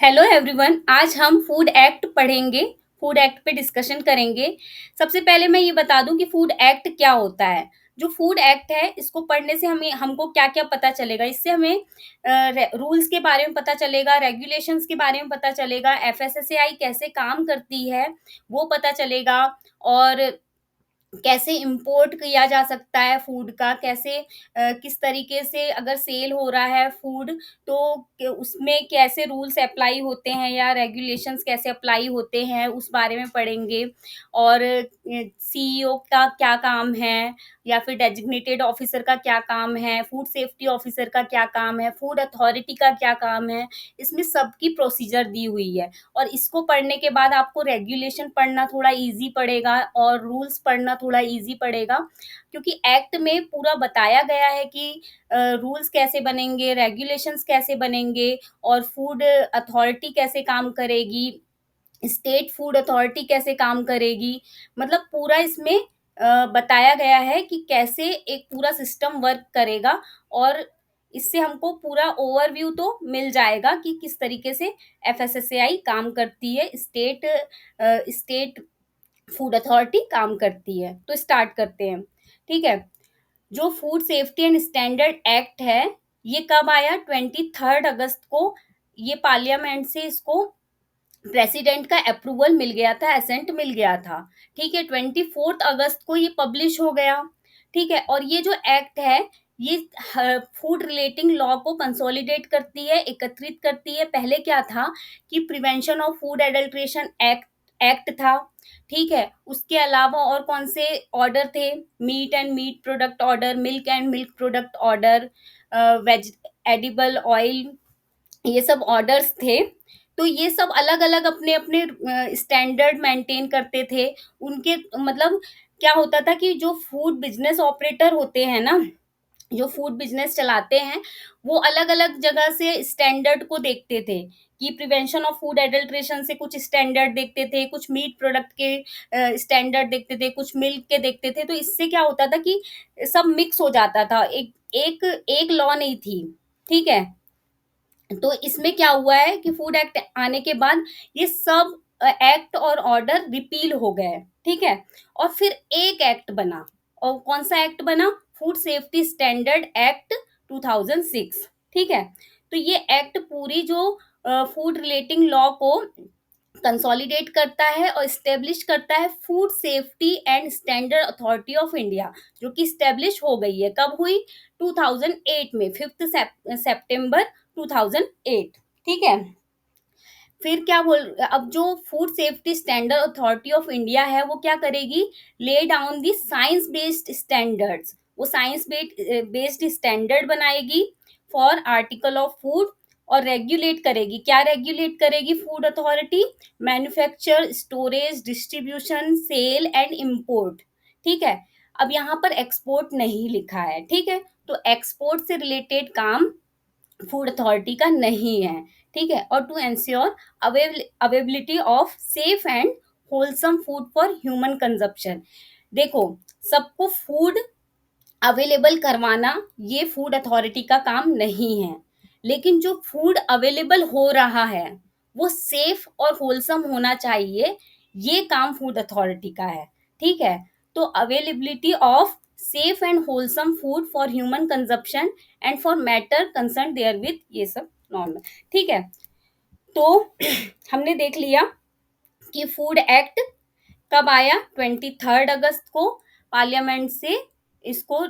Hello everyone, आज हम food act पढ़ेंगे। फूड एक्ट पे डिस्कशन करेंगे। सबसे पहले मैं ये बता दूं कि फूड एक्ट क्या होता है। जो फूड एक्ट है, इसको पढ़ने से हमें हमको क्या-क्या पता चलेगा। इससे हमें रूल्स के बारे में पता चलेगा, रेगुलेशंस के बारे में पता चलेगा, एफएसएसएआई कैसे काम करती है वो पता चलेगा, और कैसे इम्पोर्ट किया जा सकता है फूड का, कैसे किस तरीके से अगर सेल हो रहा है फूड, तो उसमें कैसे रूल्स अप्लाई होते हैं या रेगुलेशंस कैसे अप्लाई होते हैं, उस बारे में पढ़ेंगे। और सीईओ का क्या काम है, या फिर डेजिग्नेटेड ऑफिसर का क्या काम है, फूड सेफ्टी ऑफिसर का क्या काम है, फूड अथॉरिटी का क्या काम है। इसमें सबकी प्रोसीजर दी हुई है, और इसको पढ़ने के बाद आपको रेगुलेशन पढ़ना थोड़ा इजी पड़ेगा और रूल्स पढ़ना थोड़ा इजी पड़ेगा, क्योंकि एक्ट में पूरा बताया गया है कि रूल्स कैसे बनेंगे, रेगुलेशंस कैसे बनेंगे, और फूड अथॉरिटी कैसे काम करेगी, स्टेट फूड अथॉरिटी कैसे काम करेगी। मतलब पूरा इसमें बताया गया है कि कैसे एक पूरा सिस्टम वर्क करेगा, और इससे हमको पूरा ओवरव्यू तो मिल जाएगा कि किस तरीके से एफएसएसएआई काम करती है, स्टेट फूड अथॉरिटी काम करती है। तो स्टार्ट करते हैं, ठीक है। जो food safety and standard act है, ये कब आया? 23 अगस्त को। ये पार्लियामेंट से इसको प्रेसिडेंट का अप्रूवल मिल गया था, एसेंट मिल गया था, ठीक है। 24 अगस्त को ये पब्लिश हो गया, ठीक है। और ये जो एक्ट है, ये फूड रिलेटिंग लॉ को कंसोलिडेट करती है, एकत्रित करती है। पहले क्या था कि prevention of food adulteration act act था, ठीक है। उसके अलावा और कौन से ऑर्डर थे? Meat and meat product order, milk and milk product order, veg edible oil, ये सब ऑर्डर्स थे। तो ये सब अलग-अलग अपने-अपने स्टैंडर्ड मेंटेन करते थे। उनके मतलब क्या होता था कि जो फूड बिज़नेस ऑपरेटर होते हैं ना, जो फूड बिज़नेस चलाते हैं, वो अलग-अलग जगह से स्टैंडर्ड को देखते थे, कि प्रिवेंशन ऑफ फूड एडल्ट्रेशन से कुछ स्टैंडर्ड देखते थे, कुछ मीट प्रोडक्ट के स्टैंडर्ड देखते थे, कुछ मिल्क के देखते थे। तो इससे क्या होता था कि सब मिक्स हो जाता था, एक एक एक लॉ नहीं थी, ठीक है? तो इसमें क्या हुआ है कि फूड एक्ट आने के बाद ये सब एक्ट और ऑर्डर रिपील हो गए, ठीक है। और फिर एक एक्ट बना, और कौन सा एक्ट बना? फूड सेफ्टी स्टैंडर्ड एक्ट 2006, ठीक है। तो ये एक्ट पूरी जो फूड रिलेटिंग लॉ को कंसोलिडेट करता है और स्टेब्लिश करता है food safety and standard authority of India, जो कि स्टेब्लिश हो गई है। कब हुई? 2008 में, 5 सितंबर 2008, ठीक है। फिर क्या बोल अब जो food safety standard authority of India है, वो क्या करेगी? Lay down the science based standards. वो साइंस बेस्ड स्टैंडर्ड बनाएगी फॉर आर्टिकल ऑफ फूड, और रेगुलेट करेगी। क्या रेगुलेट करेगी food authority? Manufacture, storage, distribution, sale and import, ठीक है। अब यहाँ पर एक्सपोर्ट नहीं लिखा है, ठीक है। तो एक्सपोर्ट से रिलेटेड काम फूड अथॉरिटी का नहीं है, ठीक है। और to ensure availability of safe and wholesome food for human consumption. देखो, सबको फूड अवेलेबल करवाना ये फूड अथॉरिटी का काम नहीं है, लेकिन जो फूड अवेलेबल हो रहा है वो सेफ और होलसम होना चाहिए, ये काम फूड अथॉरिटी का है, ठीक है। तो availability of safe and wholesome food for human consumption and for matter concern therewith, ये सब नॉर्मल, ठीक है। तो हमने देख लिया कि फूड एक्ट कब आया? 23 अगस्त को पार्लियामेंट से इसको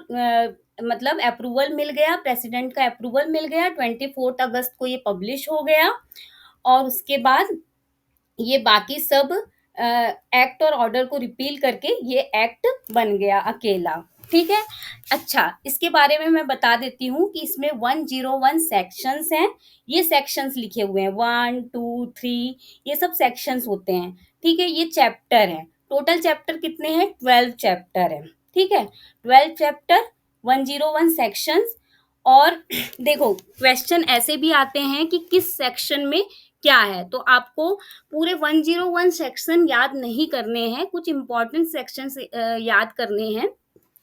मतलब अप्रूवल मिल गया, प्रेसिडेंट का अप्रूवल मिल गया। 24 अगस्त को ये पब्लिश हो गया, और उसके बाद ये बाकी सब एक्ट और ऑर्डर को रिपील करके ये एक्ट बन गया अकेला, ठीक है। अच्छा, इसके बारे में मैं बता देती हूँ कि इसमें 101 सेक्शंस हैं। ये सेक्शंस लिखे हुए हैं, 1 2 3, ये सब सेक्शंस होते हैं, ठीक है। ये चैप्टर है, टोटल चैप्टर कितने हैं? 12 चैप्टर है, ठीक है। 12 चैप्टर, 101 सेक्शंस। और देखो, क्वेश्चन ऐसे भी आते हैं कि किस सेक्शन में क्या है, तो आपको पूरे 101 सेक्शन याद नहीं करने हैं, कुछ इंपॉर्टेंट सेक्शन याद करने हैं,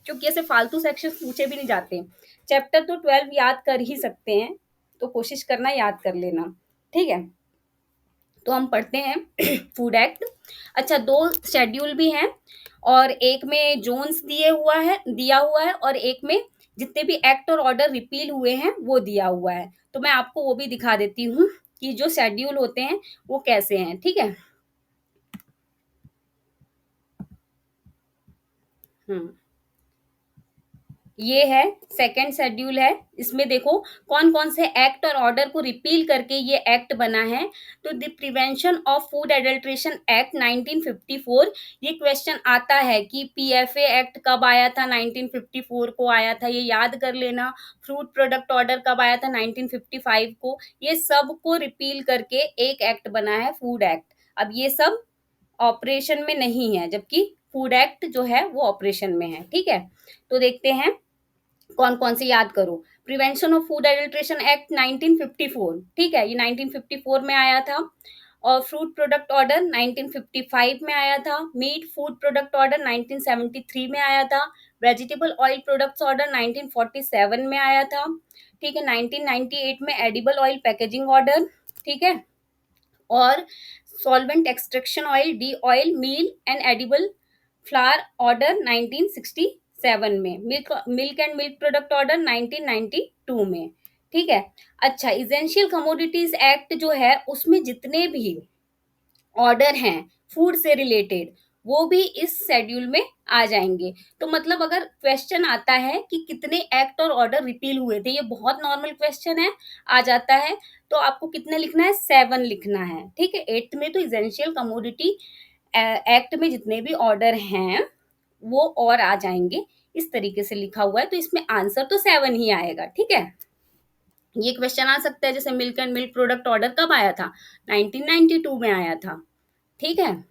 क्योंकि ऐसे फालतू सेक्शन पूछे भी नहीं जाते। चैप्टर तो 12 याद कर ही सकते हैं, तो कोशिश करना याद कर लेना, ठीक है। तो हम पढ़ते हैं फूड एक्ट। अच्छा, 2 शेड्यूल भी हैं और एक में ज़ोन्स दिया हुआ है और एक में जितने भी एक्ट और ऑर्डर रिपील हुए हैं वो दिया हुआ है। तो मैं आपको वो भी दिखा देती हूँ कि जो शेड्यूल होते हैं वो कैसे हैं, ठीक है? हुँ। ये है सेकंड शेड्यूल है। इसमें देखो कौन-कौन से एक्ट और ऑर्डर को रिपील करके ये एक्ट बना है। तो the prevention of food adulteration act 1954, ये क्वेश्चन आता है कि पीएफए एक्ट कब आया था, 1954 को आया था, ये याद कर लेना। फ्रूट प्रोडक्ट ऑर्डर कब आया था, 1955 को। ये सब को रिपील करके एक एक्ट बना है फूड एक्ट। अब ये सब ऑपरेशन में नहीं है, जबकि फूड एक्ट जो है वो ऑपरेशन में है, ठीक है? तो देखते हैं कौन-कौन से याद करो। Prevention of food adulteration act 1954, ठीक है? ये 1954 में आया था और फ्रूट प्रोडक्ट ऑर्डर 1955 में आया था। मीट फूड प्रोडक्ट ऑर्डर 1973 में आया था। वेजिटेबल ऑयल प्रोडक्ट्स ऑर्डर 1947 में आया था, ठीक है? 1998 में एडिबल ऑयल पैकेजिंग ऑर्डर, ठीक है? और solvent extraction oil, de oil, meal and edible flour order 1967 में। Milk and milk product order 1992 में, ठीक है? अच्छा, इसेंशियल कमोडिटीज एक्ट जो है उसमें जितने भी ऑर्डर हैं फूड से रिलेटेड वो भी इस शेड्यूल में आ जाएंगे। तो मतलब अगर क्वेश्चन आता है कि कितने एक्ट और ऑर्डर रिपील हुए थे, ये बहुत नॉर्मल क्वेश्चन है, आ जाता है, तो आपको कितने लिखना है, 7 लिखना है, ठीक है? 8th में तो इसेंशियल कमोडिटी एक्ट में जितने भी ऑर्डर हैं वो और आ जाएंगे। इस तरीके से लिखा हुआ है, तो इसमें आंसर तो 7 ही आएगा, ठीक है? ये क्वेश्चन आ सकता है जैसे milk and milk product order कब आया था, 1992 में आया था, ठीक है?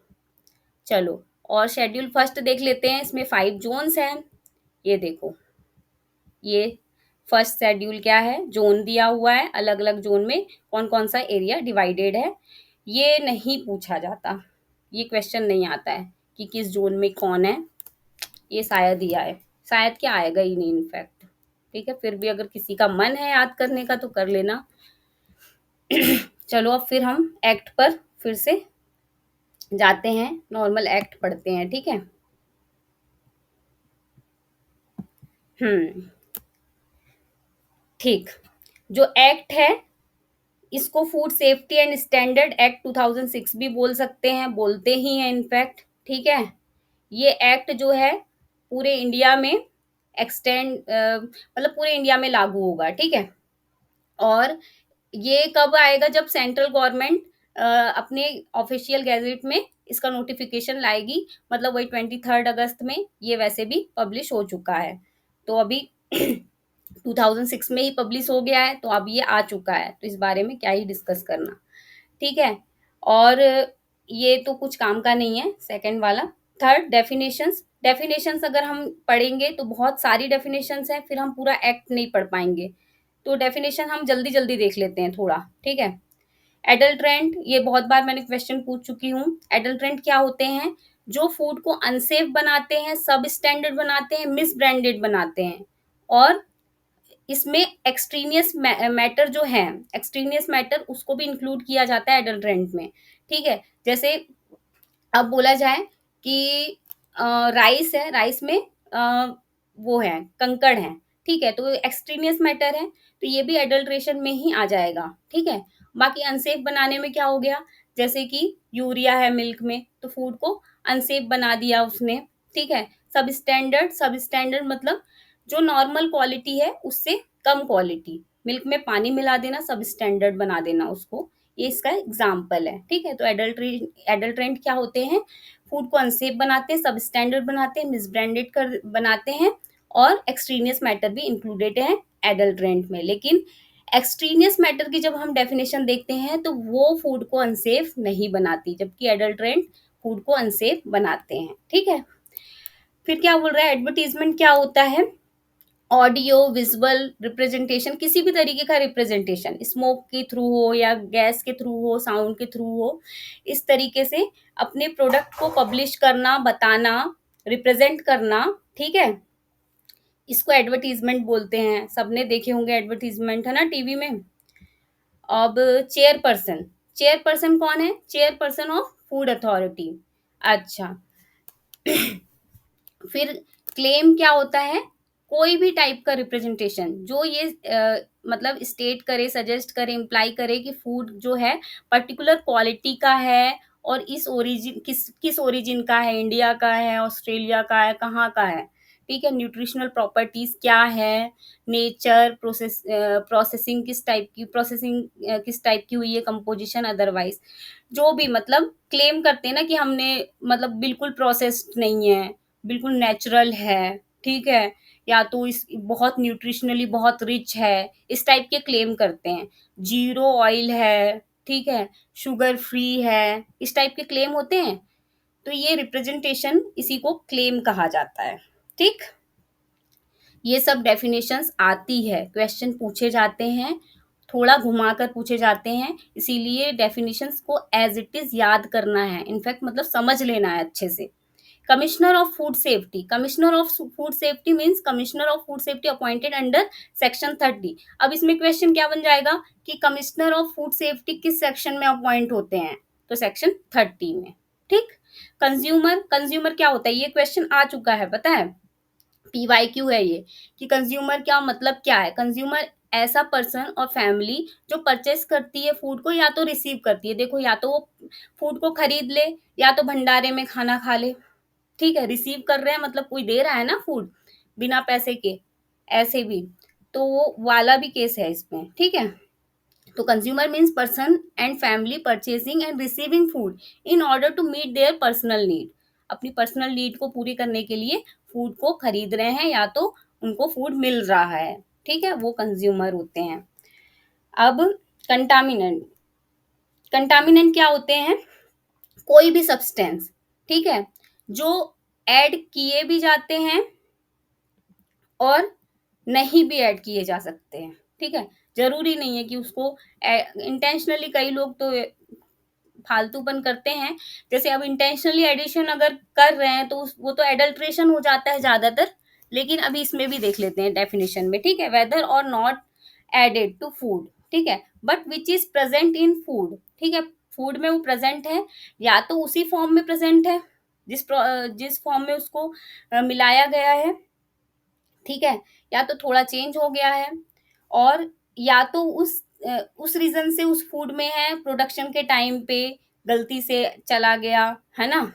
चलो, और शेड्यूल फर्स्ट देख लेते हैं। इसमें 5 जोन्स हैं। ये देखो, ये फर्स्ट शेड्यूल क्या है, जोन दिया हुआ है, अलग अलग जोन में कौन कौन सा एरिया डिवाइडेड है। ये नहीं पूछा जाता, ये क्वेश्चन नहीं आता है कि किस जोन में कौन है। ये शायद ही आए, शायद क्या आएगा ही नहीं इनफैक्ट, ठीक है? फिर भी अगर किसी का मन है याद करने का तो कर लेना। चलो अब फिर हम एक्ट पर फिर से जाते हैं, नॉर्मल एक्ट पढ़ते हैं, ठीक है? हम्म, ठीक। जो एक्ट है इसको food safety and standard act 2006 भी बोल सकते हैं, बोलते ही हैं इनफैक्ट, ठीक है? ये एक्ट जो है पूरे इंडिया में मतलब पूरे इंडिया में लागू होगा, ठीक है? और ये कब आएगा, जब सेंट्रल गवर्नमेंट अपने ऑफिशियल गैजेट में इसका नोटिफिकेशन लाएगी, मतलब वही 23 अगस्त में। ये वैसे भी पब्लिश हो चुका है, तो अभी 2006 में ही पब्लिश हो गया है, तो अब ये आ चुका है, तो इस बारे में क्या ही डिस्कस करना, ठीक है? और ये तो कुछ काम का नहीं है सेकंड वाला। Third, definitions. डेफिनेशंस अगर हम पढ़ेंगे तो बहुत सारी डेफिनेशंस हैं, फिर हम पूरा एक्ट नहीं पढ़ पाएंगे। तो डेफिनेशन हम जल्दी जल्दी देख लेते हैं थोड़ा, ठीक है? एडल्ट्रेंट, ये बहुत बार मैंने क्वेश्चन पूछ चुकी हूँ। एडल्ट्रेंट क्या होते हैं, जो फूड को अनसेफ बनाते हैं, सब स्टैंडर्ड बनाते हैं, मिस ब्रांडेड बनाते हैं। और इसमें एक्सट्रीनियस मैटर जो है, एक्सट्रीनियस मैटर उसको भी इंक्लूड किया जाता है एडल्ट्रेंट में, ठीक है? जैसे अब बोला जाए कि राइस है, राइस में वो है, कंकड़ है, ठीक है? तो एक्सट्रीनियस मैटर है, तो ये भी एडल्ट्रेशन में ही आ जाएगा, ठीक है? बाकी अनसेफ बनाने में क्या हो गया, जैसे कि यूरिया है मिल्क में, तो फूड को अनसेफ बना दिया उसने, ठीक है? सब स्टैंडर्ड मतलब जो नॉर्मल क्वालिटी है उससे कम क्वालिटी, मिल्क में पानी मिला देना, सब स्टैंडर्ड बना देना उसको, ये इसका एग्जाम्पल है, ठीक है? तो एडल्ट्रेंट क्या होते हैं, फूड को अनसेफ बनाते हैं, सब स्टैंडर्ड बनाते हैं, मिसब्रांडेड कर बनाते हैं, और एक्सट्रीनियस मैटर भी इंक्लूडेड है एडल्ट्रेंट में। लेकिन एक्सट्रीनियस मैटर की जब हम डेफिनेशन देखते हैं तो वो फूड को अनसेफ नहीं बनाती, जबकि एडल्ट्रेंट फूड को अनसेफ बनाते हैं, ठीक है? फिर क्या बोल रहा है, एडवर्टीजमेंट क्या होता है, ऑडियो विजुअल रिप्रेजेंटेशन, किसी भी तरीके का रिप्रेजेंटेशन, स्मोक के थ्रू हो या गैस के थ्रू हो, साउंड के थ्रू हो, इस तरीके से अपने प्रोडक्ट को पब्लिश करना, बताना, रिप्रेजेंट करना, ठीक है? इसको एडवर्टीजमेंट बोलते हैं। सबने देखे होंगे एडवर्टीजमेंट, है ना, टीवी में। अब चेयरपर्सन, चेयरपर्सन कौन है? Chairperson of food authority. अच्छा। फिर क्लेम क्या होता है? कोई भी टाइप का रिप्रेजेंटेशन जो ये मतलब स्टेट करे, सजेस्ट करे, इम्प्लाई करे कि फूड जो है पर्टिकुलर क्वालिटी का है और इस ओरिजिन किस किस ओरिजिन का है, इंडिया का है, ऑस्ट्रेलिया का है, कहाँ का है, ठीक है। न्यूट्रिशनल प्रॉपर्टीज क्या है, नेचर, प्रोसेसिंग किस टाइप की, प्रोसेसिंग किस टाइप की हुई है, कंपोजिशन, अदरवाइज जो भी मतलब क्लेम करते हैं ना कि हमने मतलब बिल्कुल प्रोसेस्ड नहीं है, बिल्कुल नेचुरल है, ठीक है, या तो इस बहुत न्यूट्रिशनली बहुत रिच है, इस टाइप के क्लेम करते हैं। जीरो ऑयल है, ठीक है, शुगर फ्री है, इस टाइप के क्लेम होते हैं। तो ये रिप्रेजेंटेशन, इसी को क्लेम कहा जाता है, ठीक। ये सब डेफिनेशंस आती है, क्वेश्चन पूछे जाते हैं, थोड़ा घुमाकर पूछे जाते हैं, इसीलिए डेफिनेशंस को एज इट इज याद करना है, इनफैक्ट मतलब समझ लेना है अच्छे से। Commissioner of food safety, commissioner of food safety means commissioner of food safety appointed under section 30। अब इसमें क्वेश्चन क्या बन जाएगा कि कमिश्नर ऑफ फूड सेफ्टी किस सेक्शन में अपॉइंट होते हैं? तो सेक्शन 30 में, ठीक। कंज्यूमर, कंज्यूमर क्या होता है? ये क्वेश्चन आ चुका है, पता है, पीवाईक्यू है ये, कि कंज्यूमर क्या मतलब क्या है? कंज्यूमर ऐसा पर्सन और फैमिली जो परचेस करती है फूड को या तो रिसीव करती है। देखो, या तो वो फूड को खरीद ले या तो भंडारे में खाना खा ले, ठीक है। रिसीव कर रहे हैं मतलब कोई दे रहा है ना फूड बिना पैसे के, ऐसे भी, तो वो वाला भी केस है इसमें, ठीक है। तो consumer means person and family purchasing and receiving food in order to meet their personal need. अपनी पर्सनल नीड को पूरी करने के लिए फूड को खरीद रहे हैं या तो उनको फूड मिल रहा है, ठीक है, वो कंज्यूमर होते हैं। अब कंटामिनेंट, कंटामिनेंट क्या होते हैं? कोई भी सब्सटेंस, ठीक है, जो ऐड किए भी जाते हैं और नहीं भी ऐड किए जा सकते हैं, ठीक है। जरूरी नहीं है कि उसको इंटेंशनली, कई लोग तो फालतूपन करते हैं, जैसे अब इंटेंशनली एडिशन अगर कर रहे हैं तो वो तो एडल्ट्रेशन हो जाता है ज्यादातर। लेकिन अभी इसमें भी देख लेते हैं डेफिनेशन में, ठीक है। वेदर और नॉट एडेड टू फूड, ठीक है, but which is present in food, ठीक है, फूड में वो प्रेजेंट है, या तो उसी फॉर्म में प्रेजेंट है जिस फॉर्म में उसको मिलाया गया है, ठीक है, या तो थोड़ा चेंज हो गया है, और या तो उस रीजन से उस फूड में है, प्रोडक्शन के टाइम पे गलती से चला गया है ना,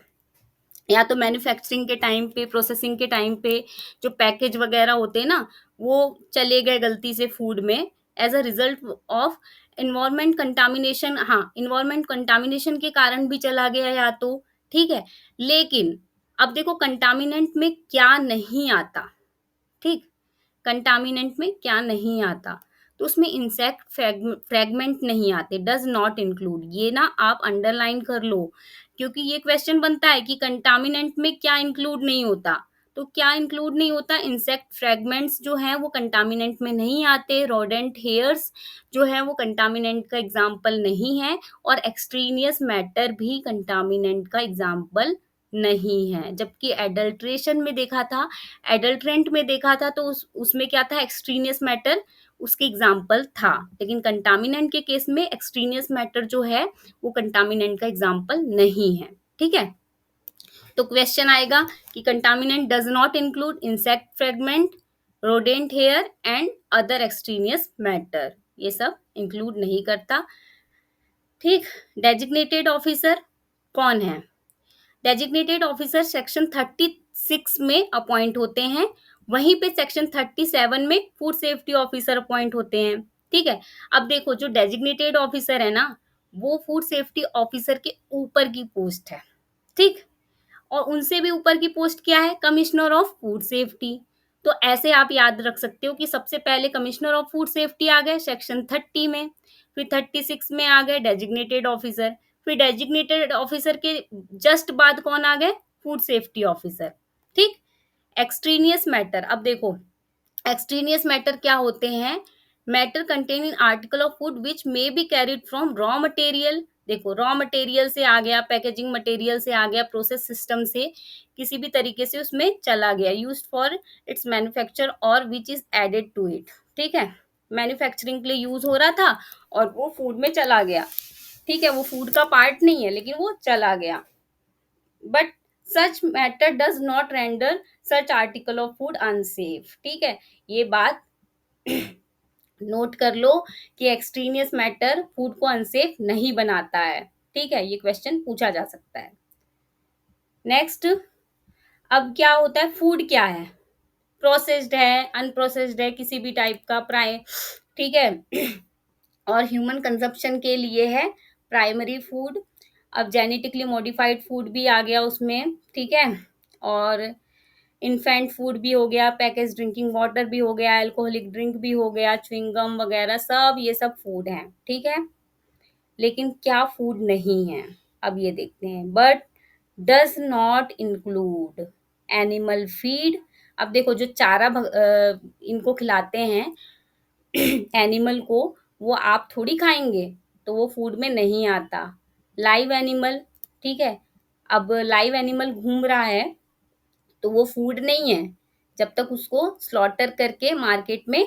या तो मैन्युफैक्चरिंग के टाइम पे, प्रोसेसिंग के टाइम पे जो पैकेज वगैरह होते हैं ना, वो चले गए गलती से फूड में as a result of environment contamination. हाँ, इन्वायरमेंट कंटामिनेशन के कारण भी चला गया या तो, ठीक है। लेकिन अब देखो कंटामिनेंट में क्या नहीं आता, ठीक, कंटामिनेंट में क्या नहीं आता, तो उसमें इंसेक्ट फ्रेगमेंट नहीं आते, डज नॉट इंक्लूड, ये ना आप अंडरलाइन कर लो, क्योंकि ये क्वेश्चन बनता है कि कंटामिनेंट में क्या इंक्लूड नहीं होता। तो क्या इंक्लूड नहीं होता? इंसेक्ट फ्रेगमेंट्स जो हैं वो कंटामिनेंट में नहीं आते, रोडेंट हेयर्स जो है वो कंटामिनेंट का एग्जाम्पल नहीं है, और एक्सट्रीनियस मैटर भी कंटामिनेंट का एग्जाम्पल नहीं है। जबकि एडल्ट्रेशन में देखा था, एडल्ट्रेंट में देखा था, तो उसमें क्या था? एक्सट्रीनियस मैटर उसके एग्जाम्पल था, लेकिन कंटामिनेंट के केस में एक्सट्रीनियस मैटर जो है वो कंटामिनेंट का एग्जाम्पल नहीं है, ठीक है। तो क्वेश्चन आएगा कि contaminant does not include insect fragment, rodent hair and other extraneous matter, ये सब इंक्लूड नहीं करता, ठीक। डेजिग्नेटेड ऑफिसर कौन है? डेजिग्नेटेड ऑफिसर सेक्शन 36 में अपॉइंट होते हैं, वहीं पे सेक्शन 37 में फूड सेफ्टी ऑफिसर अपॉइंट होते हैं, ठीक है। अब देखो, जो डेजिग्नेटेड ऑफिसर है ना, वो फूड सेफ्टी ऑफिसर के ऊपर की पोस्ट है, ठीक, और उनसे भी ऊपर की पोस्ट क्या है? Commissioner of food safety. तो ऐसे आप याद रख सकते हो कि सबसे पहले कमिश्नर ऑफ फूड सेफ्टी आ गए सेक्शन 30 में, फिर 36 में आ गए डेजिग्नेटेड ऑफिसर, फिर डेजिग्नेटेड ऑफिसर के जस्ट बाद कौन आ गए? फूड सेफ्टी ऑफिसर, ठीक। एक्सट्रीनियस मैटर, अब देखो एक्सट्रीनियस मैटर क्या होते हैं? Matter contain in article of food which may be carried from raw material. देखो, रॉ मटेरियल से आ गया, पैकेजिंग मटेरियल से आ गया, प्रोसेस सिस्टम से किसी भी तरीके से उसमें चला गया, यूज्ड फॉर इट्स मैन्युफैक्चर और which is added to it, ठीक है। मैन्युफैक्चरिंग के लिए यूज हो रहा था और वो फूड में चला गया, ठीक है? वो फूड का पार्ट नहीं है, लेकिन वो चला गया। But such matter does not render such article of food unsafe, ठीक है? ये बात नोट कर लो कि एक्सट्रेनियस मैटर फूड को अनसेफ नहीं बनाता है, ठीक है? ये क्वेश्चन पूछा जा सकता है। नेक्स्ट, अब क्या होता है, फूड क्या है? प्रोसेस्ड है, अनप्रोसेस्ड है, किसी भी टाइप का ठीक है? और ह्यूमन कंजप्शन के लिए है प्राइमरी फूड। अब जेनेटिकली मॉडिफाइड फूड भी आ गया उसमें, ठीक है? और इन्फेंट फूड भी हो गया, पैकेज ड्रिंकिंग वाटर भी हो गया, अल्कोहलिक ड्रिंक भी हो गया, च्युइंग गम वगैरह, सब ये सब फूड हैं, ठीक है? लेकिन क्या फूड नहीं है? अब ये देखते हैं। But does not include animal feed. अब देखो, जो चारा इनको खिलाते हैं एनिमल को, वो आप थोड़ी खाएंगे, तो वो फूड में नहीं आता। लाइव एनिमल, ठीक है? अब लाइव एनिमल घूम रहा है, तो वो फूड नहीं है जब तक उसको स्लॉटर करके मार्केट में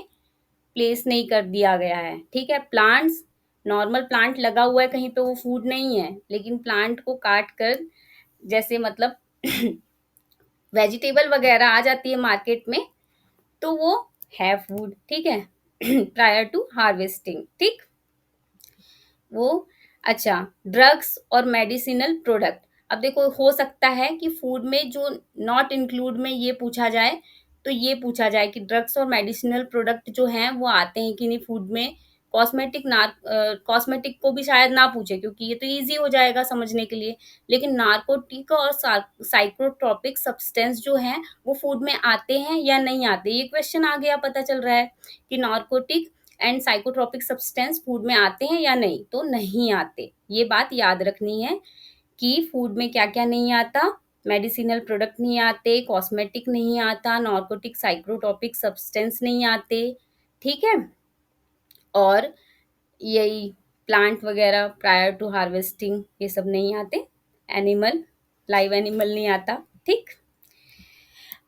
प्लेस नहीं कर दिया गया है, ठीक है? प्लांट्स, नॉर्मल प्लांट लगा हुआ है कहीं पे, वो फूड नहीं है, लेकिन प्लांट को काट कर, जैसे मतलब वेजिटेबल वगैरह आ जाती है मार्केट में, तो वो है फूड, ठीक है? प्रायर टू हार्वेस्टिंग, ठीक? वो अच्छा, ड्रग्स और मेडिसिनल प्रोडक्ट। अब देखो, हो सकता है कि फूड में जो नॉट इंक्लूड में ये पूछा जाए, तो ये पूछा जाए कि ड्रग्स और मेडिसिनल प्रोडक्ट जो हैं वो आते हैं कि नहीं फूड में। कॉस्मेटिक को भी शायद ना पूछे, क्योंकि ये तो ईज़ी हो जाएगा समझने के लिए। लेकिन नार्कोटिक और साइकोट्रोपिक सब्सटेंस जो हैं, वो फूड में आते हैं या नहीं आते? ये क्वेश्चन आ गया, पता चल रहा है कि narcotic and psychotropic substance food में आते हैं या नहीं? तो नहीं आते। ये बात याद रखनी है कि फूड में क्या-क्या नहीं आता, मेडिसिनल प्रोडक्ट नहीं आते, कॉस्मेटिक नहीं आता, नार्कोटिक साइकोट्रोपिक सब्सटेंस नहीं आते, ठीक है? और यही प्लांट वगैरह प्रायर टू हार्वेस्टिंग, ये सब नहीं आते। एनिमल, लाइव एनिमल नहीं आता, ठीक?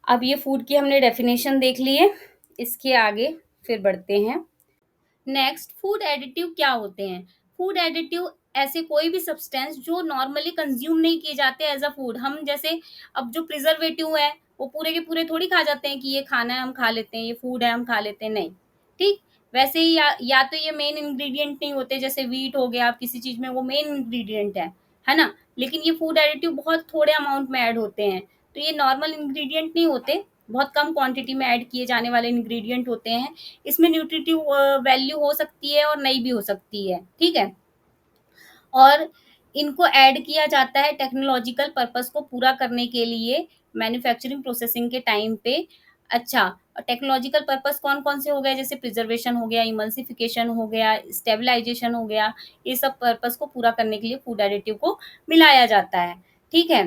अब ये फूड की हमने डेफिनेशन देख ली है, इसके आगे फिर बढ़ते हैं। नेक्स्ट, फूड एडिटिव क्या होते हैं? फूड एडिटिव ऐसे कोई भी सब्सटेंस जो नॉर्मली कंज्यूम नहीं किए जाते एज अ फूड। हम जैसे, अब जो प्रिजर्वेटिव है, वो पूरे के पूरे थोड़ी खा जाते हैं कि ये खाना है हम खा लेते हैं, ये फूड है हम खा लेते हैं, नहीं, ठीक? वैसे ही या तो ये मेन इंग्रेडिएंट नहीं होते, जैसे व्हीट हो गया, आप किसी चीज में वो मेन इंग्रेडिएंट है ना? लेकिन ये फूड एडिटिव बहुत थोड़े अमाउंट में ऐड होते हैं, तो ये नॉर्मल इंग्रेडिएंट नहीं होते, बहुत कम क्वांटिटी में ऐड किए जाने वाले इंग्रेडिएंट होते हैं। इसमें न्यूट्रिटिव वैल्यू हो सकती है और नहीं भी हो सकती है, ठीक है? और इनको ऐड किया जाता है टेक्नोलॉजिकल पर्पस को पूरा करने के लिए, मैन्युफैक्चरिंग प्रोसेसिंग के टाइम पे। अच्छा, टेक्नोलॉजिकल पर्पस कौन-कौन से हो गए? जैसे प्रिजर्वेशन हो गया, इमल्सिफिकेशन हो गया, स्टेबलाइजेशन हो गया, ये सब पर्पस को पूरा करने के लिए फूड एडिटिव को मिलाया जाता है, ठीक है?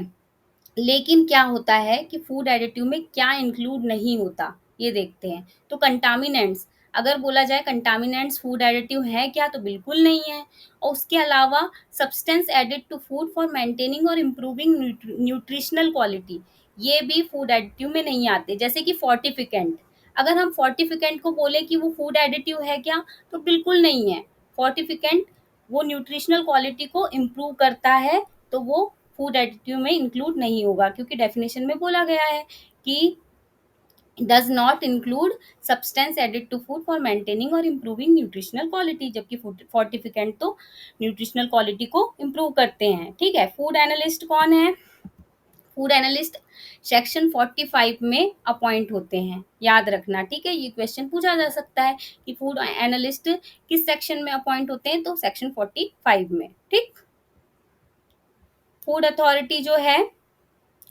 लेकिन क्या होता है कि फूड एडिटिव में क्या इंक्लूड नहीं होता, ये देखते हैं। तो कंटामिनेंट्स, अगर बोला जाए कंटामिनेंट्स फूड एडिटिव है क्या, तो बिल्कुल नहीं है। और उसके अलावा substance added to food for maintaining और इम्प्रूविंग न्यूट्रिशनल क्वालिटी, ये भी फूड एडिटिव में नहीं आते। जैसे कि फोर्टिफिकेंट, अगर हम फोर्टिफिकेंट को बोले कि वो फूड एडिटिव है क्या, तो बिल्कुल नहीं है। फोर्टिफिकेंट वो न्यूट्रिशनल क्वालिटी को इम्प्रूव करता है, तो वो फूड एडिटिव में इंक्लूड नहीं होगा, क्योंकि डेफिनेशन में बोला गया है कि does not include substance added to food for maintaining और इम्प्रूविंग न्यूट्रिशनल क्वालिटी, जबकि फोर्टिफिकेंट तो न्यूट्रिशनल क्वालिटी को इम्प्रूव करते हैं, ठीक है? फूड एनालिस्ट कौन है? फूड एनालिस्ट सेक्शन 45 में अपॉइंट होते हैं, याद रखना, ठीक है? ये क्वेश्चन पूछा जा सकता है कि फूड एनालिस्ट किस सेक्शन में अपॉइंट होते हैं, तो सेक्शन 45 में, ठीक? फूड अथॉरिटी जो है,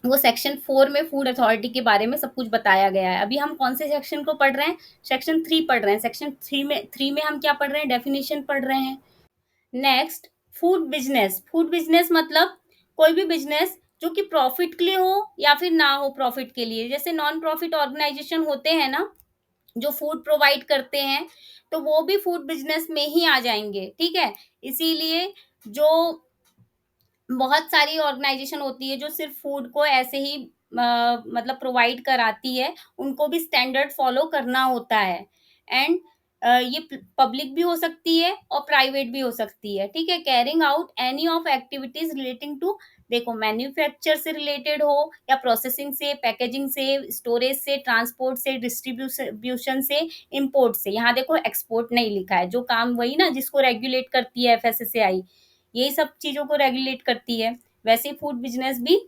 वो सेक्शन 4 में फूड अथॉरिटी के बारे में सब कुछ बताया गया है। अभी हम कौन से सेक्शन को पढ़ रहे हैं? सेक्शन 3 पढ़ रहे हैं। सेक्शन 3 में हम क्या पढ़ रहे हैं? डेफिनेशन पढ़ रहे हैं। Next, food business. Food business मतलब कोई भी बिजनेस जो कि प्रॉफिट के लिए हो या फिर ना हो प्रॉफिट के लिए। जैसे नॉन प्रॉफिट ऑर्गेनाइजेशन होते हैं ना, जो फूड प्रोवाइड करते हैं, तो वो भी फूड बिजनेस में ही आ जाएंगे, ठीक है? इसीलिए जो बहुत सारी ऑर्गेनाइजेशन होती है जो सिर्फ फूड को ऐसे ही मतलब प्रोवाइड कराती है, उनको भी स्टैंडर्ड फॉलो करना होता है। एंड ये पब्लिक भी हो सकती है और प्राइवेट भी हो सकती है, ठीक है? Carrying out any of activities relating to, देखो मैन्युफैक्चर से रिलेटेड हो या प्रोसेसिंग से, पैकेजिंग से, स्टोरेज से, ट्रांसपोर्ट से, डिस्ट्रीब्यूशन से, इंपोर्ट से। यहाँ देखो एक्सपोर्ट नहीं लिखा है, जो काम वही ना जिसको रेगुलेट करती है एफएसएसएआई, यही सब चीजों को रेगुलेट करती है। वैसे ही फूड बिजनेस भी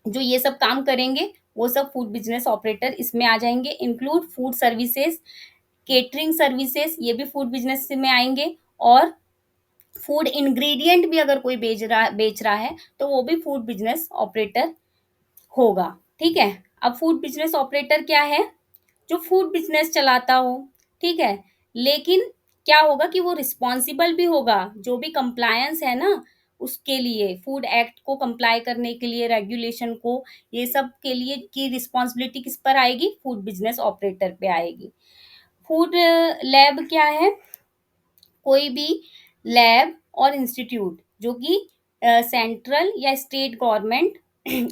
जो ये सब काम करेंगे वो सब फूड बिजनेस ऑपरेटर इसमें आ जाएंगे। Include food services, catering services, ये भी फूड बिजनेस में आएंगे। और फूड इंग्रेडिएंट भी अगर कोई बेच रहा है तो वो भी फूड बिजनेस ऑपरेटर होगा, ठीक है? अब फूड बिजनेस ऑपरेटर क्या है? जो फूड बिजनेस चलाता हो, ठीक है? लेकिन क्या होगा कि वो रिस्पॉन्सिबल भी होगा, जो भी कंप्लायंस है ना उसके लिए, फूड एक्ट को कंप्लाई करने के लिए, रेगुलेशन को, ये सब के लिए की रिस्पॉन्सिबिलिटी किस पर आएगी? फूड बिजनेस ऑपरेटर पे आएगी। फूड लैब क्या है? कोई भी लैब और इंस्टीट्यूट जो कि सेंट्रल या स्टेट गवर्नमेंट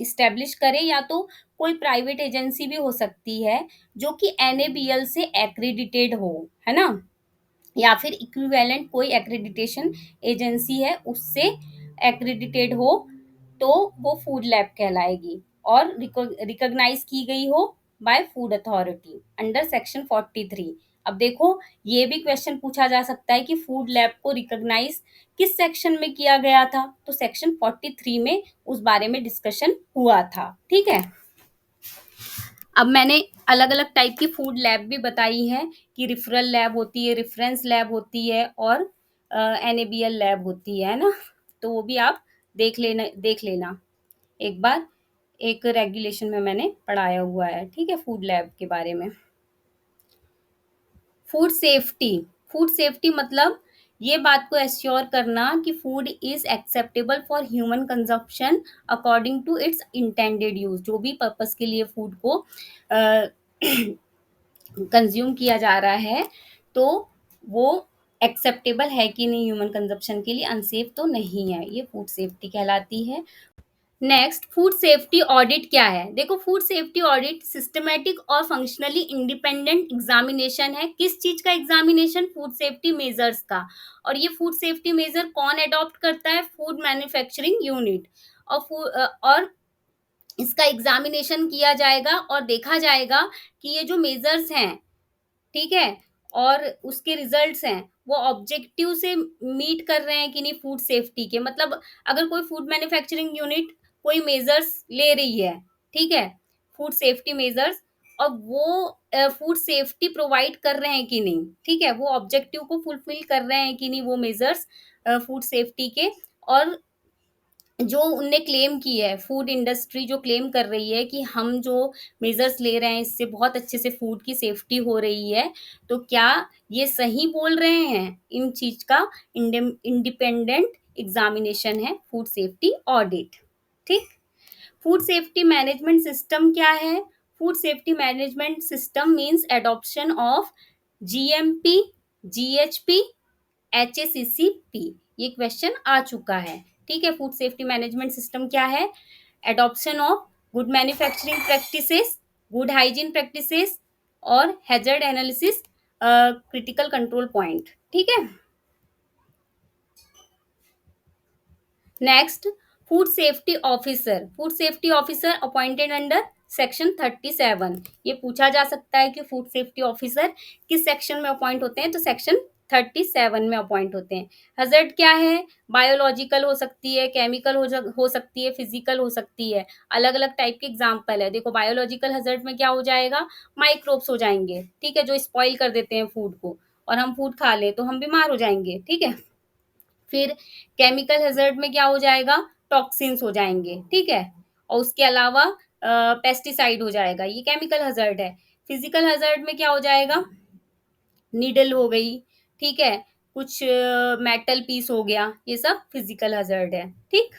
इस्टेब्लिश करे, या तो कोई प्राइवेट एजेंसी भी हो सकती है जो कि एनएबीएल से एक्रेडिटेड हो, है ना? या फिर इक्विवेलेंट कोई एक्रेडिटेशन एजेंसी है उससे एक्रेडिटेड हो, तो वो फूड लैब कहलाएगी और रिकॉग्नाइज की गई हो by food authority under section 43। अब देखो ये भी क्वेश्चन पूछा जा सकता है कि फूड लैब को रिकॉग्नाइज किस सेक्शन में किया गया था, तो सेक्शन 43 में उस बारे में डिस्कशन हुआ था, ठीक है? अब मैंने अलग अलग टाइप की फूड लैब भी बताई है कि रिफरल लैब होती है, रेफरेंस लैब होती है और एनएबीएल लैब होती है ना? तो वो भी आप देख लेना एक बार, एक रेगुलेशन में मैंने पढ़ाया हुआ है, ठीक है, फूड लैब के बारे में। फूड सेफ्टी, फूड सेफ्टी मतलब ये बात को एश्योर करना कि food is acceptable for human consumption according to its intended use. जो भी पर्पस के लिए फूड को कंज्यूम किया जा रहा है तो वो एक्सेप्टेबल है कि नहीं ह्यूमन कंजप्शन के लिए, अनसेफ तो नहीं है, ये फूड सेफ्टी कहलाती है। नेक्स्ट, फूड सेफ्टी ऑडिट क्या है? देखो फूड सेफ्टी ऑडिट सिस्टमैटिक और फंक्शनली इंडिपेंडेंट एग्जामिनेशन है। किस चीज का एग्जामिनेशन? फूड सेफ्टी मेजर्स का। और ये फूड सेफ्टी मेजर कौन अडॉप्ट करता है? Food manufacturing unit. और इसका एग्जामिनेशन किया जाएगा और देखा जाएगा कि ये जो मेजर्स हैं, ठीक है, और उसके रिजल्ट्स हैं वो ऑब्जेक्टिव से मीट कर रहे हैं कि नहीं फूड सेफ्टी के। मतलब अगर कोई फूड मैन्युफैक्चरिंग यूनिट कोई मेजर्स ले रही है, ठीक है, फूड सेफ्टी मेजर्स, और वो फूड सेफ्टी प्रोवाइड कर रहे हैं कि नहीं, ठीक है, वो ऑब्जेक्टिव को फुलफिल कर रहे हैं कि नहीं वो मेजर्स फूड सेफ्टी के। और जो उनने क्लेम की है, फूड इंडस्ट्री जो क्लेम कर रही है कि हम जो मेजर्स ले रहे हैं इससे बहुत अच्छे से फूड की सेफ्टी हो रही है, तो क्या ये सही बोल रहे हैं? इन चीज का इंडिपेंडेंट एग्जामिनेशन है फूड सेफ्टी ऑडिट, ठीक? फूड सेफ्टी मैनेजमेंट सिस्टम क्या है? Food safety management system means adoption of GMP, GHP, HACCP। ये क्वेश्चन आ चुका है, ठीक है? फूड सेफ्टी मैनेजमेंट सिस्टम क्या है? Adoption of good manufacturing practices, good hygiene practices और hazard analysis, critical control point, ठीक है? Next, food safety officer. Food safety officer appointed under section 37। ये पूछा जा सकता है कि फूड सेफ्टी ऑफिसर किस सेक्शन में अपॉइंट होते हैं, तो सेक्शन 37 में अपॉइंट होते हैं। हजर्ड क्या है? बायोलॉजिकल हो सकती है, केमिकल हो सकती है, फिजिकल हो सकती है। अलग अलग टाइप के एग्जाम्पल है। देखो बायोलॉजिकल हजर्ड में क्या हो जाएगा? माइक्रोब्स हो जाएंगे, ठीक है, जो स्पॉइल कर देते हैं फूड को, और हम फूड खा ले तो हम बीमार हो जाएंगे, ठीक है। फिर केमिकल हैजर्ड में क्या हो जाएगा? टॉक्सिन्स हो जाएंगे, ठीक है, और उसके अलावा पेस्टिसाइड हो जाएगा, ये केमिकल हैजर्ड है। फिजिकल हैजर्ड में क्या हो जाएगा? नीडल हो गई, ठीक है, कुछ मेटल पीस हो गया, ये सब फिजिकल हैजर्ड है, ठीक।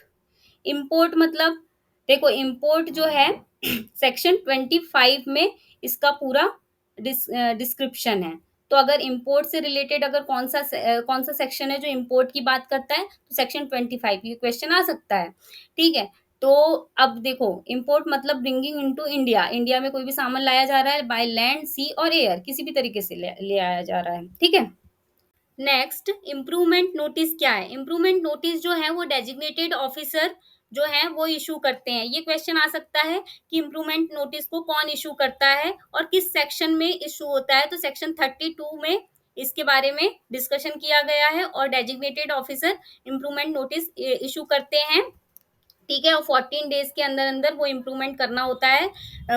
इम्पोर्ट मतलब, देखो इम्पोर्ट जो है सेक्शन 25 में इसका पूरा डिस्क्रिप्शन है। तो अगर इम्पोर्ट से रिलेटेड अगर कौन सा सेक्शन है जो इम्पोर्ट की बात करता है, तो सेक्शन 25, ये क्वेश्चन आ सकता है, ठीक है। तो अब देखो इम्पोर्ट मतलब ब्रिंगिंग इनटू इंडिया, इंडिया में कोई भी सामान लाया जा रहा है बाय लैंड, सी और एयर, किसी भी तरीके से ले ले आया जा रहा है, ठीक है? नेक्स्ट इम्प्रूवमेंट नोटिस क्या है? इम्प्रूवमेंट नोटिस जो है वो डेजिग्नेटेड ऑफिसर जो है वो इश्यू करते हैं। ये क्वेश्चन आ सकता है कि इम्प्रूवमेंट नोटिस को कौन इश्यू करता है और किस सेक्शन में इश्यू होता है? तो सेक्शन 32 में इसके बारे में डिस्कशन किया गया है और designated officer improvement notice issue करते हैं, ठीक है? और 14 डेज के अंदर अंदर वो इम्प्रूवमेंट करना होता है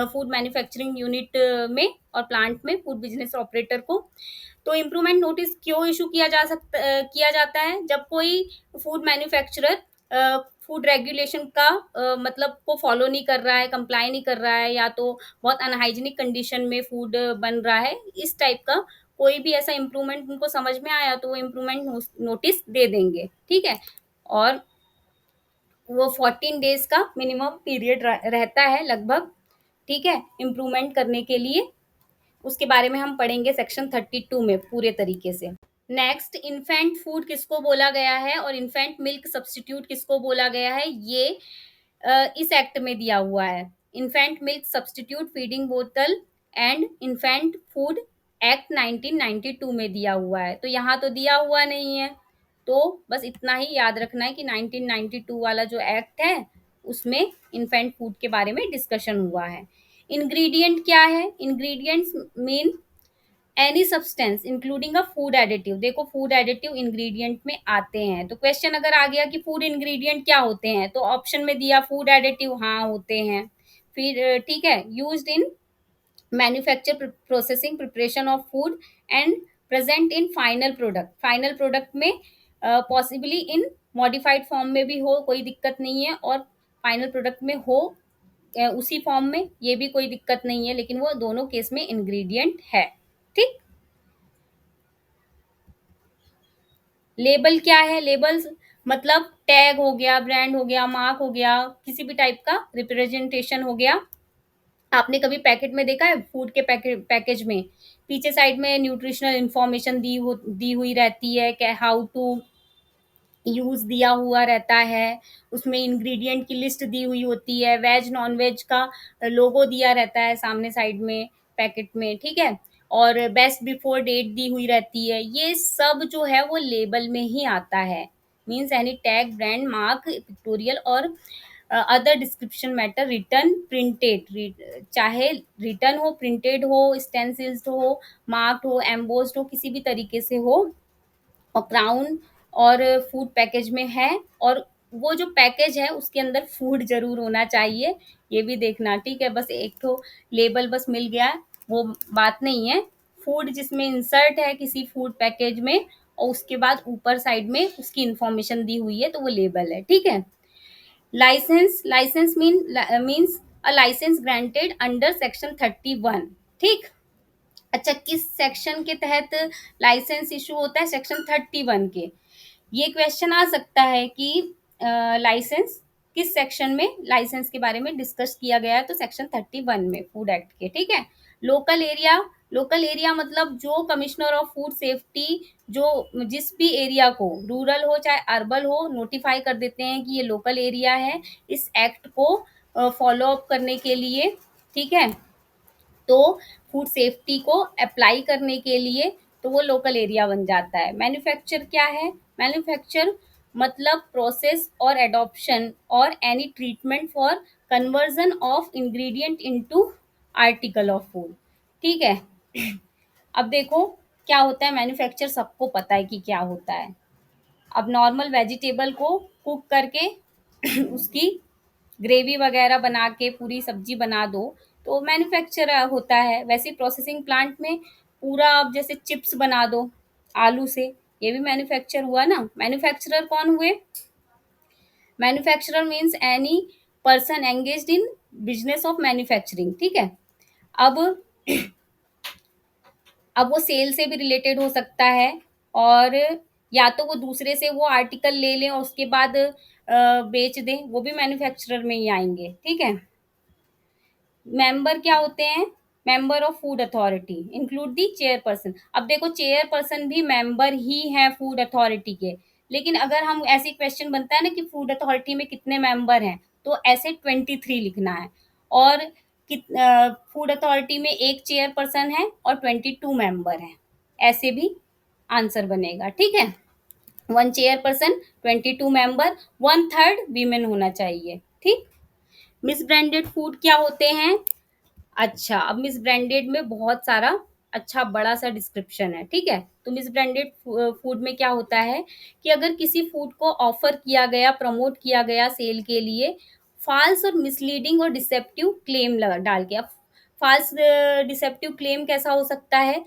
फूड मैन्युफैक्चरिंग यूनिट में और प्लांट में फूड बिजनेस ऑपरेटर को। तो इम्प्रूवमेंट नोटिस क्यों इशू किया जाता है? जब कोई फूड मैन्युफैक्चरर फूड रेगुलेशन का मतलब को फॉलो नहीं कर रहा है, कंप्लाई नहीं कर रहा है, या तो बहुत अनहाइजीनिक कंडीशन में फूड बन रहा है, इस टाइप का कोई भी ऐसा इम्प्रूवमेंट उनको समझ में आया तो वो इम्प्रूवमेंट नोटिस दे देंगे, ठीक है? और वो 14 डेज का मिनिमम पीरियड रहता है लगभग, ठीक है, इम्प्रूवमेंट करने के लिए। उसके बारे में हम पढ़ेंगे सेक्शन 32 में पूरे तरीके से। नेक्स्ट इन्फेंट फूड किसको बोला गया है और इन्फेंट मिल्क सब्स्टिट्यूट किसको बोला गया है, ये इस एक्ट में दिया हुआ है। इन्फेंट मिल्क सब्स्टिट्यूट फीडिंग बोतल एंड इन्फेंट फूड एक्ट 1992 में दिया हुआ है। तो यहाँ तो दिया हुआ नहीं है, तो बस इतना ही याद रखना है कि 1992 वाला जो एक्ट है उसमें इन्फेंट फूड के बारे में डिस्कशन हुआ है। इंग्रेडिएंट क्या है? Ingredients mean any substance including a food additive. देखो फूड एडिटिव इंग्रेडिएंट में आते हैं, तो क्वेश्चन अगर आ गया कि फूड इंग्रेडिएंट क्या होते हैं, तो ऑप्शन में दिया फूड एडिटिव, हाँ होते हैं। फिर ठीक है, used in manufacture processing preparation of food and present in final product. Final product में पॉसिबली इन मॉडिफाइड फॉर्म में भी हो, कोई दिक्कत नहीं है, और फाइनल प्रोडक्ट में हो उसी फॉर्म में, ये भी कोई दिक्कत नहीं है, लेकिन वो दोनों केस में इंग्रेडिएंट है, ठीक। लेबल क्या है? लेबल्स मतलब टैग हो गया, ब्रांड हो गया, मार्क हो गया, किसी भी टाइप का रिप्रेजेंटेशन हो गया। आपने कभी पैकेट में देखा है? फूड के पैकेज में पीछे साइड में न्यूट्रिशनल इंफॉर्मेशन दी हुई रहती है, क्या हाउ टू यूज़ दिया हुआ रहता है, उसमें इंग्रेडिएंट की लिस्ट दी हुई होती है, वेज नॉन वेज का लोगो दिया रहता है सामने साइड में पैकेट में, ठीक है? और बेस्ट बिफोर डेट दी हुई रहती है। ये सब जो है वो लेबल में ही आता है। Means any tag, brand, mark, pictorial or other description matter written printed, चाहे रिटन हो, प्रिंटेड हो, स्टेंसिल्ड हो, मार्क्ड हो, एम्बोस्ड हो, किसी भी तरीके से हो, और क्राउन और फूड पैकेज में है, और वो जो पैकेज है उसके अंदर फूड ज़रूर होना चाहिए, ये भी देखना, ठीक है? बस एक तो लेबल बस मिल गया वो बात नहीं है। फूड जिसमें इंसर्ट है किसी फूड पैकेज में और उसके बाद ऊपर साइड में उसकी इंफॉर्मेशन दी हुई है, तो वो लेबल है, ठीक है? Licence means a licence granted under section 31, ठीक। अच्छा, किस सेक्शन के तहत लाइसेंस इशू होता है? सेक्शन 31 के। ये क्वेश्चन आ सकता है कि लाइसेंस किस सेक्शन में लाइसेंस के बारे में डिस्कस किया गया है, तो सेक्शन 31 में फूड एक्ट के, ठीक है। लोकल एरिया मतलब जो कमिश्नर ऑफ फूड सेफ्टी जो जिस भी एरिया को, रूरल हो चाहे अर्बन हो, नोटिफाई कर देते हैं कि ये लोकल एरिया है इस एक्ट को फॉलो अप करने के लिए, ठीक है। तो फूड सेफ्टी को अप्लाई करने के लिए तो वो लोकल एरिया बन जाता है। मैन्युफैक्चर क्या है? मैन्युफैक्चर मतलब प्रोसेस और एडॉप्शन और any treatment for conversion of ingredient into article of food, ठीक है। अब देखो क्या होता है मैन्युफैक्चर, सबको पता है कि क्या होता है। अब नॉर्मल वेजिटेबल को कुक करके उसकी ग्रेवी वगैरह बना के पूरी सब्जी बना दो तो मैन्युफैक्चर होता है। वैसे प्रोसेसिंग प्लांट में पूरा अब जैसे चिप्स बना दो आलू से, ये भी मैन्युफैक्चर हुआ ना। मैन्युफैक्चरर कौन हुए? Manufacturer means any person engaged in business of manufacturing, ठीक है। अब अब वो सेल से भी रिलेटेड हो सकता है, और या तो वो दूसरे से वो आर्टिकल ले लें और उसके बाद बेच दें, वो भी मैन्युफैक्चरर में ही आएंगे, ठीक है। मेंबर क्या होते हैं? Member of food authority include the chairperson. अब देखो चेयरपर्सन भी मेंबर ही हैं फूड अथॉरिटी के, लेकिन अगर हम ऐसे क्वेश्चन बनता है ना कि फूड अथॉरिटी में कितने मेंबर हैं, तो ऐसे 23 लिखना है। और फूड अथॉरिटी में 1 चेयरपर्सन है और 22 मेंबर हैं, ऐसे भी आंसर बनेगा, ठीक है? 1 चेयरपर्सन, 22 मेंबर, 1/3 वीमेन होना चाहिए, ठीक? मिसब्रांडेड फूड क्या होते हैं? अच्छा, अब मिस ब्रांडेड में बहुत सारा अच्छा बड़ा-सा डिस्क्रिप्शन है, ठीक है? तो मिस ब्रांडेड फूड में क्या होता है कि अगर किसी फूड को ऑफ़र किया गया, प्रमोट किया गया सेल के लिए, फ़ाल्स और मिसलीडिंग और डिसेप्टिव क्लेम ल डाल के। अब फ़ाल्स डिसेप्टिव क्लेम कैसा हो सकता है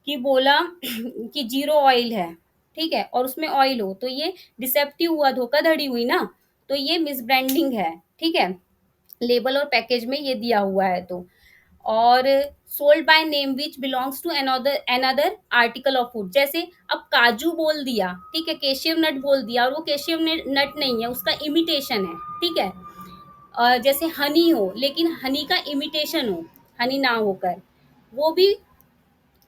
कि बोला कि ज़ीरो ऑयल है, ठीक है? और उसमें ऑयल हो, तो ये डिसेप्टिव हुआ, धोखाधड़ी हुई ना, तो ये मिस ब्रांडिंग है, ठीक है? लेबल और पैकेज में ये दिया हुआ है तो। और sold by name which belongs to another another article of food, जैसे अब काजू बोल दिया, ठीक है, कैशिव नट बोल दिया और वो कैशिव नट नहीं है, उसका इमिटेशन है, ठीक है? जैसे हनी हो लेकिन हनी का इमिटेशन हो, हनी ना होकर, वो भी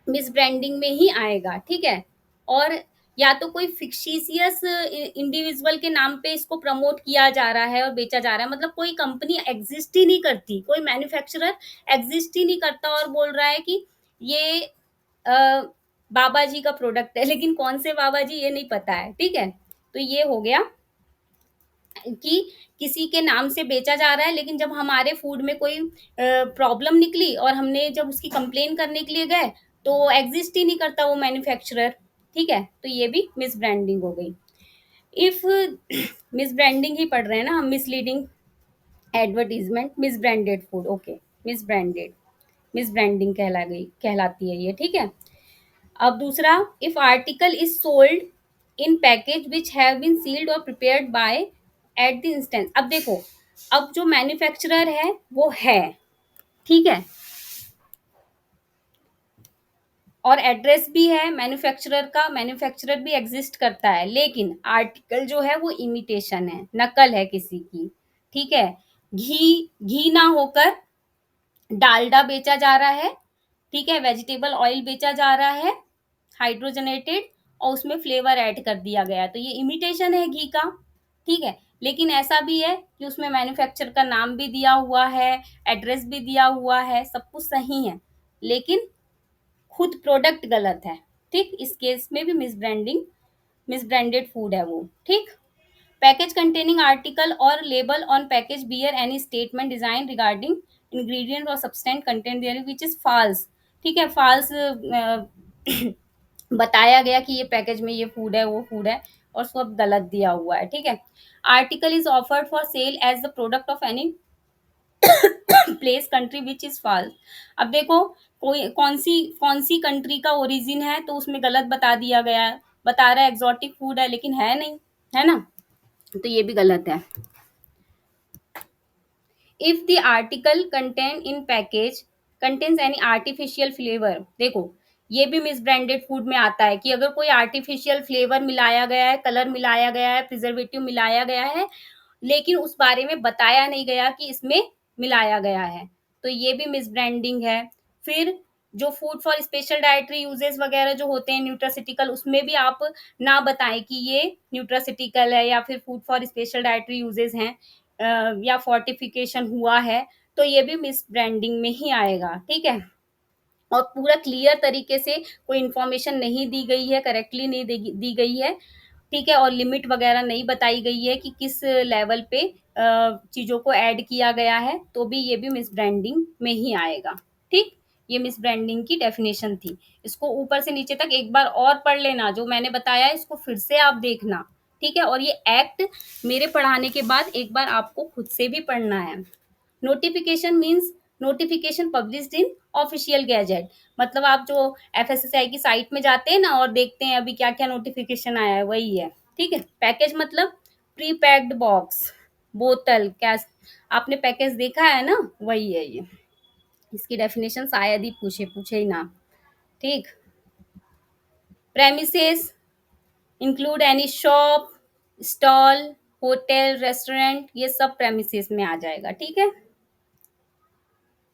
मिस ब्रांडिंग में ही आएगा, ठीक है? और या तो कोई फ़िक्टिशियस इंडिविजुअल के नाम पे इसको प्रमोट किया जा रहा है और बेचा जा रहा है, मतलब कोई कंपनी एग्ज़िस्ट ही नहीं करती, कोई मैन्युफैक्चरर एग्ज़िस्ट ही नहीं करता और बोल रहा है कि ये अ, बाबा जी का प्रोडक्ट है, लेकिन कौन से बाबा जी ये नहीं पता है, ठीक है? तो ये हो गया कि किसी के नाम से बेचा जा रहा है, लेकिन जब हमारे फूड में कोई प्रॉब्लम निकली और हमने जब उसकी कंप्लेन करने के लिए गए, तो एग्ज़िस्ट ही नहीं करता वो मैन्युफैक्चरर, ठीक है? तो ये भी मिस ब्रांडिंग हो गई। इफ मिस ब्रांडिंग ही पढ़ रहे हैं ना हम, misleading advertisement, mis branded food, okay, mis branded, mis branding कहलाती है ये, ठीक है? अब दूसरा, if article is sold in package which have been sealed or prepared by at the instance. अब देखो, अब जो मैन्युफैक्चरर है वो है, ठीक है, और एड्रेस भी है मैन्युफैक्चरर का, मैन्युफैक्चरर भी एग्जिस्ट करता है, लेकिन आर्टिकल जो है वो इमिटेशन है, नकल है किसी की, ठीक है? घी घी ना होकर डालडा बेचा जा रहा है, ठीक है? वेजिटेबल ऑयल बेचा जा रहा है, हाइड्रोजनेटेड, और उसमें फ्लेवर ऐड कर दिया गया है, तो ये इमिटेशन है घी का, ठीक है? लेकिन ऐसा भी है कि उसमें मैन्युफैक्चरर का नाम भी दिया हुआ है, एड्रेस भी दिया हुआ है, सब कुछ सही है, लेकिन खुद प्रोडक्ट गलत है, ठीक? इस केस में भी मिसब्रांडेड फूड है वो, ठीक? Package containing article or label on package bear any statement design regarding ingredient or substance content there which is false, ठीक है? फॉल्स बताया गया कि ये पैकेज में ये फूड है, वो फूड है, और सब गलत दिया हुआ है, ठीक है? Article is offered for sale as the product of any place country which is false. अब देखो, कोई कौन सी कंट्री का ओरिजिन है तो उसमें गलत बता दिया गया है, बता रहा है एग्जॉटिक फूड है लेकिन है नहीं, है ना? तो ये भी गलत है। If the article contain in package contains any artificial flavour, देखो ये भी मिस ब्रांडेड फूड में आता है कि अगर कोई आर्टिफिशियल फ्लेवर मिलाया गया है, कलर मिलाया गया है, प्रिजर्वेटिव मिलाया गया है, लेकिन उस बारे में बताया नहीं गया कि इसमें मिलाया गया है, तो ये भी मिस ब्रांडिंग है। फिर जो food for special dietary uses वगैरह जो होते हैं न्यूट्रासिटिकल, उसमें भी आप ना बताएं कि ये न्यूट्रासिटिकल है या फिर food for special dietary uses हैं, या फोर्टिफिकेशन हुआ है, तो ये भी मिस ब्रांडिंग में ही आएगा, ठीक है? और पूरा क्लियर तरीके से कोई इन्फॉर्मेशन नहीं दी गई है, करेक्टली नहीं दी गई है, ठीक है? और लिमिट वगैरह नहीं बताई गई है कि किस लेवल पे चीज़ों को ऐड किया गया है, तो भी ये भी मिस ब्रांडिंग में ही आएगा, ठीक? ये मिस ब्रांडिंग की डेफिनेशन थी। इसको ऊपर से नीचे तक एक बार और पढ़ लेना, जो मैंने बताया इसको फिर से आप देखना, ठीक है? और ये एक्ट मेरे पढ़ाने के बाद एक बार आपको खुद से भी पढ़ना है। Notification means notification published in official gazette, मतलब आप जो एफएसएसआई की साइट में जाते हैं ना और देखते हैं अभी क्या-क्या नोटिफिकेशन आया है, वही है, ठीक है? पैकेज मतलब प्री पैक्ड बॉक्स, बोतल, कैस, आपने पैकेज देखा है ना, वही है ये। इसकी डेफिनेशन शायद ही पूछे ही ना, ठीक? Premises include any shop, stall, hotel, restaurant, ये सब प्रेमिसेस में आ जाएगा, ठीक है?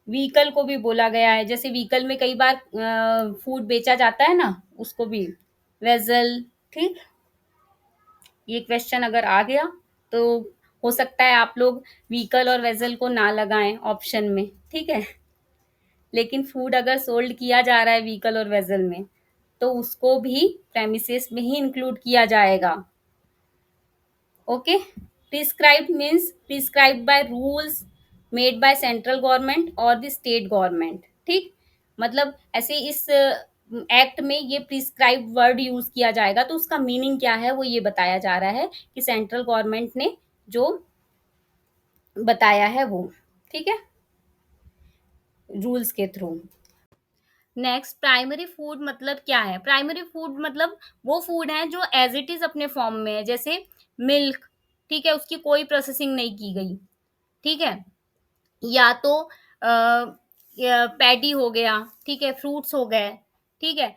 व्हीकल को भी बोला गया है, जैसे व्हीकल में कई बार फूड बेचा जाता है ना, उसको भी वेसल, ठीक? ये क्वेश्चन अगर आ गया तो हो सकता है आप लोग व्हीकल और वेसल को ना लगाएँ ऑप्शन में, ठीक है? लेकिन फूड अगर सोल्ड किया जा रहा है व्हीकल और वेसल में, तो उसको भी प्रेमिसेस में ही इंक्लूड किया जाएगा। Okay? Prescribed means prescribed by rules made by central government और द स्टेट गवर्नमेंट, ठीक? मतलब ऐसे इस एक्ट में ये प्रिस्क्राइब्ड वर्ड यूज़ किया जाएगा, तो उसका मीनिंग क्या है, वो ये बताया जा रहा है कि सेंट्रल गवर्नमेंट ने जो बताया है वो, ठीक है? रूल्स के थ्रू। नेक्स्ट प्राइमरी फूड मतलब क्या है? प्राइमरी फूड मतलब वो फूड है जो एज़ इट इज़ अपने फॉर्म में है, जैसे मिल्क, ठीक है? उसकी कोई प्रोसेसिंग नहीं की गई, ठीक है? या तो पैडी हो गया, ठीक है? फ्रूट्स हो गए, ठीक है?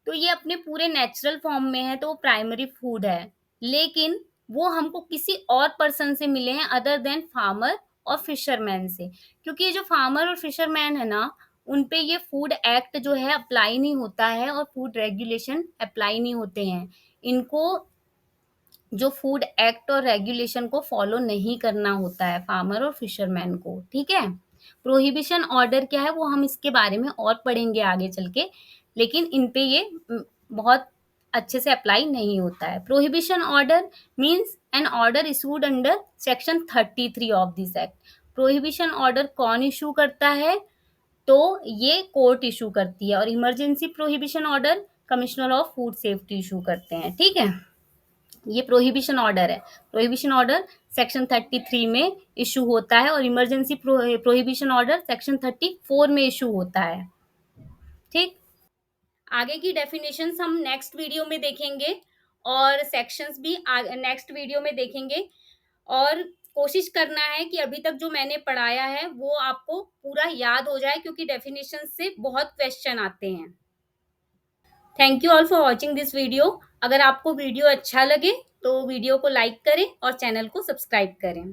तो ये अपने पूरे नेचुरल फॉर्म में है तो वो प्राइमरी फूड है। लेकिन वो हमको किसी और पर्सन से मिले हैं अदर देन फार्मर और फिशरमैन से। क्योंकि ये जो फार्मर और फिशरमैन है ना, उन पे ये फूड एक्ट जो है अप्लाई नहीं होता है और फूड रेगुलेशन अप्लाई नहीं होते हैं। इनको जो फूड एक्ट और रेगुलेशन को फॉलो नहीं करना होता है फार्मर और फिशरमैन को, ठीक है? प्रोहिबिशन ऑर्डर क्या है वो हम इसके बारे में और पढ़ेंगे आगे चल के, लेकिन इन पे ये बहुत अच्छे से अप्लाई नहीं होता है। Prohibition order means an order issued under section 33 of this act. Prohibition order कौन इशू करता है? तो ये कोर्ट इशू करती है और emergency prohibition order commissioner of food safety issue करते हैं, ठीक है? ये प्रोहिबिशन ऑर्डर है। प्रोहिबिशन ऑर्डर सेक्शन 33 में इशू होता है और इमरजेंसी प्रोहिबिशन ऑर्डर सेक्शन 34 में इशू होता है, ठीक? आगे की डेफिनेशंस हम नेक्स्ट वीडियो में देखेंगे और सेक्शंस भी नेक्स्ट वीडियो में देखेंगे और कोशिश करना है कि अभी तक जो मैंने पढ़ाया है वो आपको पूरा याद हो जाए क्योंकि डेफिनेशन से बहुत क्वेश्चन आते हैं। Thank you all for watching this video. अगर आपको वीडियो अच्छा लगे तो वीडियो को लाइक करें और चैनल को सब्सक्राइब करें।